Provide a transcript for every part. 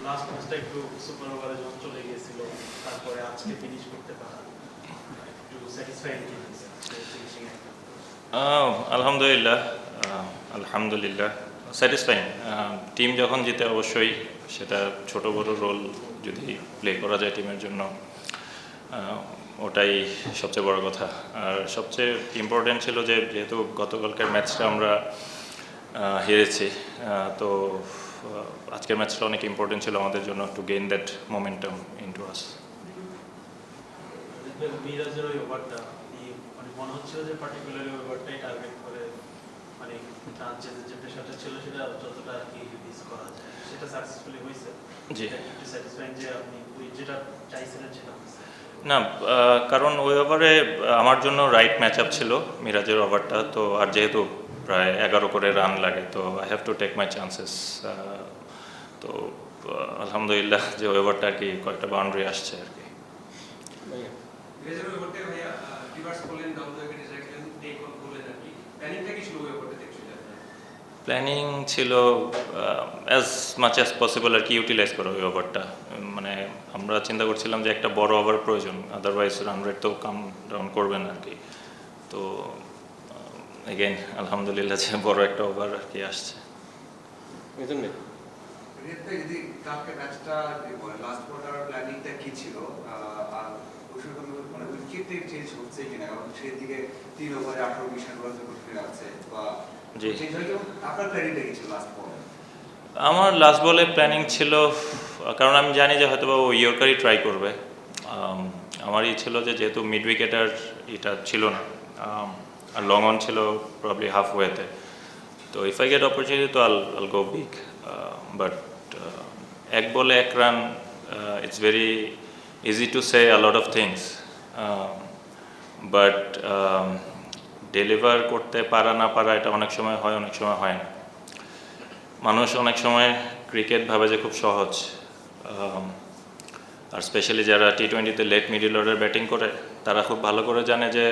Last ম্যাচটা একটু super ওভারে যখন চলে গিয়েছিল, তারপরে আজকে ফিনিশ করতে পারা একটু স্যাটিসফাইং কি হয়েছে ফিনিশিং একটা? আলহামদুলিল্লাহ, আলহামদুলিল্লাহ স্যাটিসফাইং। টিম যখন জিতে অবশ্যই সেটা ছোট বড় রোল যদি প্লে করা যায় টিমের জন্য, ওটাই সবচেয়ে বড় কথা। আর সবচেয়ে ইম্পর্টেন্ট ছিল যে যেহেতু গতকালকার ম্যাচটা আমরা হেরেছি, তো আজকের ম্যাচটা অনেক ইম্পর্টেন্ট ছিল আমাদের জন্য, to gain that momentum into us. মিরাজের ওই ওভারটা মানে মনে হচ্ছিল যে পার্টিকুলারলি ওভারটাই টার্গেট করে, মানে তার যে প্রেশারটা ছিল সেটা যতটা আর কি রিলিজ করা যায় সেটা সাকসেসফুলি হয়েছে। জি, একটু স্যাটিসফাইং যে আপনি ওই যেটা চাইছিলেন সেটা হয়েছে না, কারণ ওই ওভারে আমার জন্য রাইট ম্যাচ আপ ছিল মিরাজের ওভারটা, তো আর যেহেতু প্রায় 11 করে রান লাগে, তো I have to take my chances. তো আলহামদুলিল্লাহ যে ওই ওভারটা আর কি কয়েকটা বাউন্ডারি আসছে আর কি। প্ল্যানিং ছিল অ্যাজ মাচ অ্যাজ পসিবল আর কি ইউটিলাইজ করা ওই ওভারটা। মানে আমরা চিন্তা করছিলাম যে একটা বড় ওভার প্রয়োজন, আদারওয়াইজ রান রেট তো কাম ডাউন করবেন আর কি। তো এগেইন আলহামদুলিল্লাহ যে বড় একটা ওভার আর কি আসছে। যদি কালকে ম্যাচটা লাস্ট কোয়ার্টার প্ল্যানিংটা কি ছিল, আর মানে উইকেটের চেঞ্জ হচ্ছে কিনা, কারণ সেই দিকে 3 ওভারে 18-20 রান করার জন্য ফিরে আছে বা জি, আপনার প্ল্যানিংটা কি ছিল লাস্ট বল? আমার লাস্ট বলে প্ল্যানিং ছিল, কারণ আমি জানি যে হয়তো ও ইয়র্কারই ট্রাই করবে। আমারই ছিল যে যেহেতু মিড উইকেটার এটা ছিল না, আর লং অন ছিল প্রবলি হাফ ওয়েতে, তো ইফ আই গেট অপরচুনিটি তো আল গো বিগ। বাট এক বলে এক run, it's very easy to say a lot of things, but deliver করতে পারা না পারা এটা অনেক সময় হয়, অনেক সময় হয় না। মানুষ অনেক সময় ক্রিকেট ভাবে যে খুব সহজ, আর স্পেশালি যারা টি-20-তে লেট মিডল অর্ডার ব্যাটিং করে তারা খুব ভালো করে জানে যে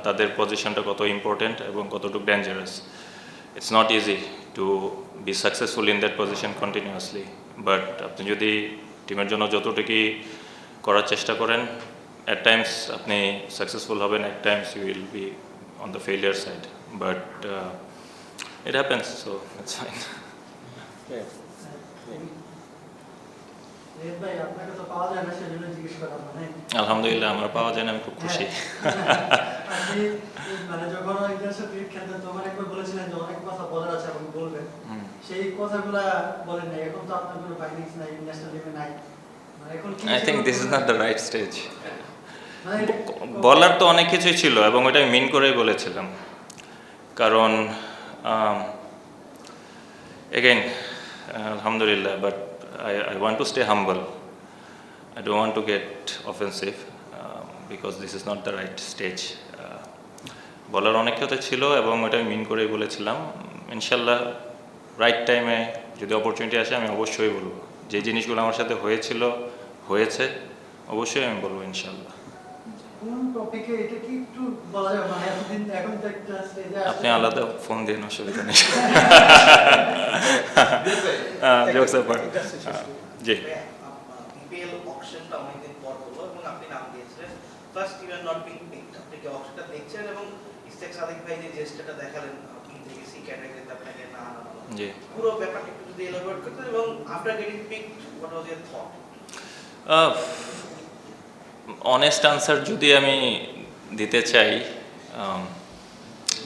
তাদের পজিশনটা কত ইম্পর্টেন্ট এবং কতটুকু dangerous. It's not easy to be successful in that position continuously, but আপনি যদি টিমের জন্য যতটুকুই করার চেষ্টা করেন, অ্যাট টাইমস আপনি সাকসেসফুল হবেন, at times you will be on the failure side, but it happens, so it's fine. আলহামদুলিল্লাহ আমার পাওয়া যায় না, আমি খুব খুশি। মানে যখন ইন্টারন্যাশনাল ক্রিকেট খেলতেন তখন একবার বলেছিলেন যে অনেক কথা বলার আছে এবং বলবেন, সেই কথাগুলা বলেন নাই। এখন তো আপনার কোনো ফাইন্ডিংস নাই, ন্যাশনাল টিমে নাই, এখন I think this is not the right stage. বলার তো অনেক কিছুই ছিল এবং ওটা মিন করেই বলেছিলাম, কারণ again alhamdulillah, but I want to stay humble. I don't want to get offensive, because this is not the right stage. বলার অনেক কথা ছিল এবং ওটা মিন করেই বলেছিলাম। ইনশাল্লাহ রাইট টাইমে যদি অপরচুনিটি আসে আমি অবশ্যই বলবো। যে জিনিসগুলো আমার সাথে হয়েছে অবশ্যই আমি বলবো ইনশাল্লাহ। আপনি আলাদা ফোন দিন, অসুবিধা নেই। Jokes apart, ji. বিপিএল অকশনটা অনেকদিন পর হলো এবং আপনি নাম দিয়েছিলেন first you are not being picked. আপনি কি অকশনটা দেখছেন এবং ইস্তেক সাদিক ভাই যে জেস্টটা দেখালেন আপনি থেকে সি ক্যাটাগরিতে আপনাকে না আনা হলো, জি, পুরো ব্যাপারটা একটু যদি এলাবোরেট করতেন এবং after getting picked what was your thought? Honest answer যদি আমি দিতে চাই,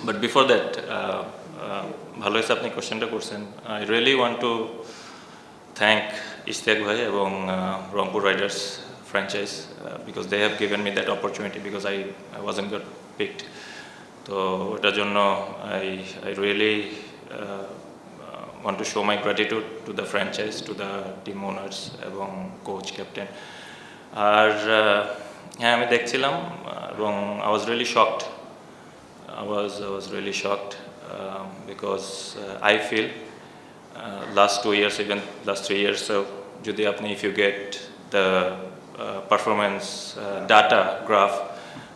বাট বিফোর দ্যাট, ভালো হয়েছে আপনি কোশ্চেনটা করছেন। I really want to thank Ishtiaq ভাই এবং Rangpur Riders franchise, because they have given me that opportunity, because I wasn't got picked. তো ওটার জন্য I really want to show my gratitude to the franchise, to the team owners এবং coach captain. আর হ্যাঁ আমি দেখছিলাম এবং I was really shocked. I was really shocked because I feel last 2 years, even last 3 years, so যদি আপনি if you get the performance data graph,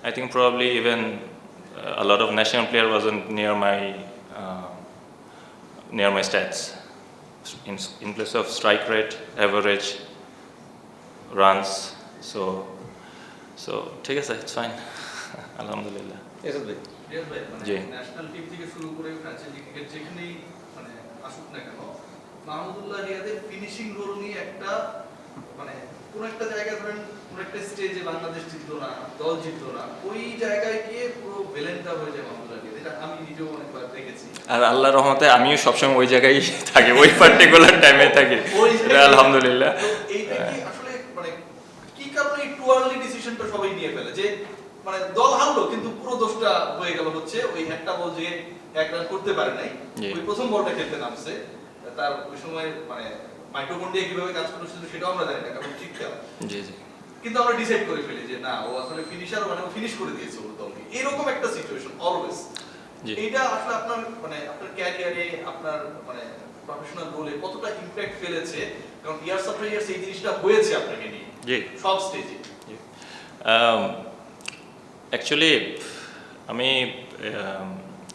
I think probably even a lot of national player wasn't near my stats. in place of strike rate, average runs. So ঠিক আছে, it's fine. আলহামদুলিল্লাহ। এসব ভাই রিয়াজ ভাই, মানে জি। National team থেকে শুরু করে ফ্র্যাঞ্চাইজি ক্রিকেট যেখানেই মানে আসুক না কেন, মাহমুদুল্লাহ রিয়াদের ফিনিশিং রোল নিয়ে একটা মানে কোন একটা জায়গায় ধরেন কোন একটা স্টেজে বাংলাদেশ জিতলো না, দল জিতলো না, ওই জায়গায় গিয়ে পুরো ভেলেনটা হয়ে যায় মাহমুদুল্লাহ রিয়াদ। এটা আমি নিজেও অনেকবার দেখেছি। আর আল্লাহর রহমতে আমিও সবসময় ওই জায়গায় থাকি, ওই পার্টিকুলার টাইমে থাকি। ওই এটা জায়গায়- আলহামদুলিল্লাহ। তো এইটা কি আসলে মানে কি কারণে এই টু আর্লি ডিসিশনটা সবাই নিয়ে ফেলে যে মানে দল হারলো কিন্তু পুরো দোষটা হয়ে গেল হচ্ছে ওই একটা বল যে এক রান করতে পারে নাই, জি। ওই প্রথম বলটা খেলতে নামছে, তার ওই সময় মানে মাইটোকন্ড্রিয়া কিভাবে কাজ করছিল সেটাও আমরা জানি না, কারণ ঠিক খেলা। জি জি কিন্তু আমরা ডিসাইড করে ফেলি যে না, ও আসলে ফিনিশার, মানে ও ফিনিশ করে দিয়েছে ওর দলকে, এরকম একটা সিচুয়েশন অলওয়েজ। জি। এইটা আসলে আপনার মানে আপনার ক্যারিয়ারে, আপনার মানে প্রফেশনাল রোলে কতটা ইমপ্যাক্ট ফেলেছে? কারণ ইয়ার্স আফটার ইয়ার্স এই জিনিসটা হয়েছে আপনাকে নিয়ে জি। সব স্টেজে। অ্যাকচুয়ালি আমি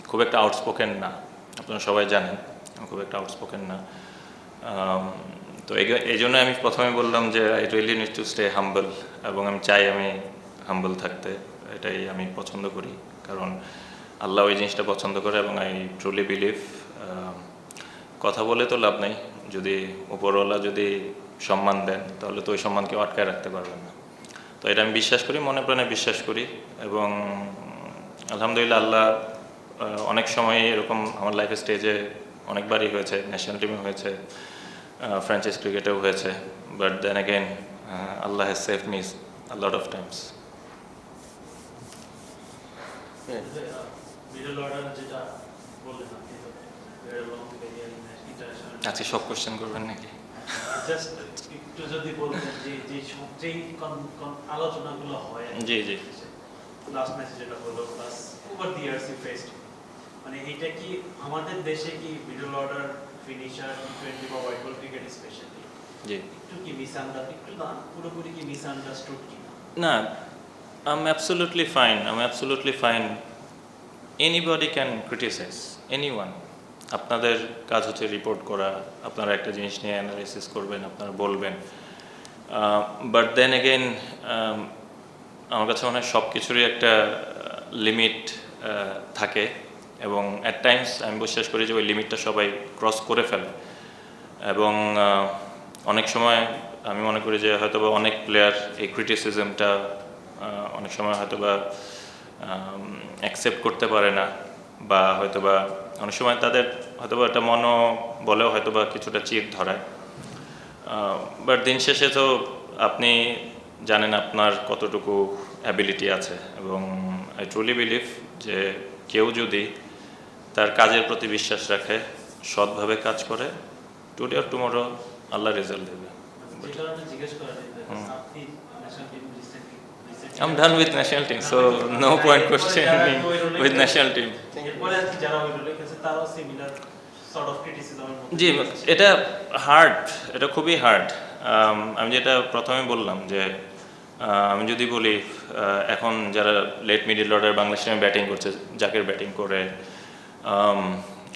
খুব একটা আউটস্পোকেন না, আপনারা সবাই জানেন আমি খুব একটা আউটস্পোকেন না। তো এই জন্য আমি প্রথমে বললাম যে I really need to stay humble, এবং আমি চাই আমি হাম্বল থাকতে, এটাই আমি পছন্দ করি, কারণ আল্লাহ ওই জিনিসটা পছন্দ করে, এবং আই ট্রুলি বিলিভ কথা বলে তো লাভ নাই, যদি উপরওয়ালা যদি সম্মান দেন তাহলে তো ওই সম্মান কেউ আটকায় রাখতে পারবেন না। তো এটা আমি বিশ্বাস করি, মনে প্রাণে বিশ্বাস করি, এবং আলহামদুলিল্লাহ আল্লাহ অনেক সময় এরকম আমার লাইফের স্টেজে অনেকবারই হয়েছে, ন্যাশনাল টিমে হয়েছে, ফ্র্যাঞ্চাইজ ক্রিকেটেও হয়েছে, বাট দেন অ্যাগেন আল্লাহ has save me a lot of times. Middle order যেটা বললেন আপনি, তো very long career in international আজকে সব কোশ্চেন করবেন নাকি? জাস্ট একটু যদি বলতেন যে যেই আলোচনাগুলো হয় জি জি। লাস্ট ম্যাচে যেটা হলো, plus over the years you faced, মানে এইটা কি আমাদের দেশে কি মিডল অর্ডার ফিনিশার টি20 বা হোয়াইট বল ক্রিকেট স্পেশালি জি। একটু কি একটু না পুরোপুরি কি মিসআন্ডারস্টুড কি না, I'm absolutely fine. I'm absolutely fine. Anybody can criticize anyone. আপনাদের কাজ হচ্ছে রিপোর্ট করা, আপনারা একটা জিনিস নিয়ে অ্যানালাইসিস করবেন, আপনারা বলবেন, বাট দেন এগেইন আমার কাছে মনে হয় সব কিছুরই একটা লিমিট থাকে, এবং অ্যাট টাইমস আমি বিশ্বাস করি যে ওই লিমিটটা সবাই ক্রস করে ফেলে, এবং অনেক সময় আমি মনে করি যে হয়তোবা অনেক প্লেয়ার এই ক্রিটিসিজমটা অনেক সময় হয়তোবা অ্যাকসেপ্ট করতে পারে না, বা হয়তোবা অনেক সময় তাদের হয়তোবা একটা বলেও হয়তোবা কিছুটা চিড় ধরায়, বাট দিন শেষে তো আপনি জানেন আপনার কতটুকু অ্যাবিলিটি আছে, এবং আই ট্রুলি বিলিভ যে কেউ যদি তার কাজের প্রতি বিশ্বাস রাখে, সৎভাবে কাজ করে, today or tomorrow Allah result দেবে। যে কারণে জিজ্ঞেস করা যায় আপনি national team I'm done with national team, so no point questioning with national team. এরপরে আর কি যারা ওই রোলে খেলছে তারাও সিমিলার সর্ট অফ ক্রিটিসিজমের মধ্যে জি, এটা হার্ড, এটা খুবই হার্ড। আমি যেটা প্রথমে বললাম যে আমি যদি বলি এখন যারা লেট মিডল অর্ডার বাংলাদেশ টিমে ব্যাটিং করছে, জাকের ব্যাটিং করে,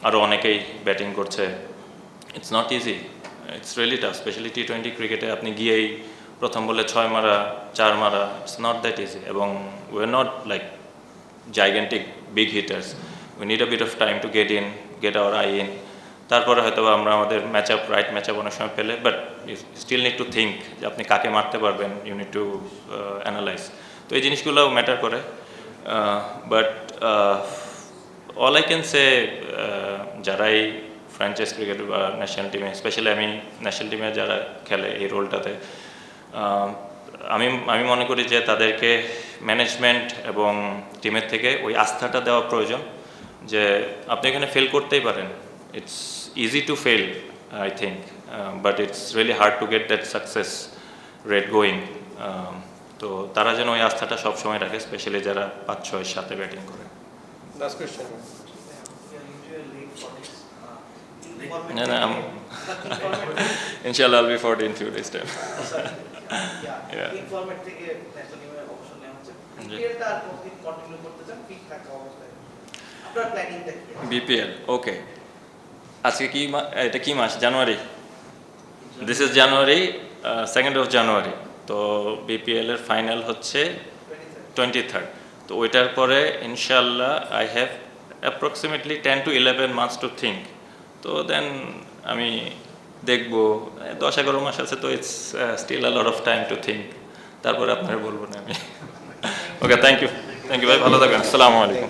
আরও অনেকেই ব্যাটিং করছে, it's not easy, it's really tough, specially টি20 ক্রিকেটে আপনি গিয়েই প্রথম বলে 6 মারা 4 মারা, ইটস নট দ্যাট ইজি, এবং we are not like gigantic big hitters, we need a bit of time to get our eye in, তারপরে হয়তো আমরা আমাদের রাইট ম্যাচ আপ অনেক সময় পেলে, but you still need to think যে আপনি কাকে মারতে পারবেন, ইউ নিড টু অ্যানালাইজ, তো এই জিনিসগুলো ম্যাটার করে, but all I can say যারাই ফ্র্যাঞ্চাইজ ক্রিকেট বা ন্যাশনাল টিমে, স্পেশালি আমি ন্যাশনাল টিমে যারা খেলে এই রোলটাতে, আমি মনে করি যে তাদেরকে ম্যানেজমেন্ট এবং টিমের থেকে ওই আস্থাটা দেওয়া প্রয়োজন যে আপনি এখানে ফেল করতেই পারেন, it's easy to fail I think, but it's really hard to get that success rate going, তো তারা যেন ওই আস্থাটা সবসময় রাখে, স্পেশালি যারা 5-6 সাথে ব্যাটিং করে। Last question. No, inshallah I'll be 40 in few days time. Yeah. Informed থেকে ন্যাশনাল টিমের অবসর নেওয়া হচ্ছে, জি। এটা আর কতদিন কন্টিনিউ করতে চান ফিট থাকা অবস্থায়, আপনার প্ল্যানিংটা কি? BPL, okay. আজকে এটা কি মাস? জানুয়ারি। This is January, 2nd of January. তো বিপিএল এর ফাইনাল হচ্ছে 23rd। তো ওইটার পরে ইনশাল্লাহ I have approximately 10 to 11 months to think. তো দেন আমি দেখবো 10-11 মাস আছে, তো it's still a lot of time to think. তারপরে আপনারা বলবো না আমি। ওকে, থ্যাংক ইউ ভাই, ভালো থাকবেন। আসসালামু আলাইকুম।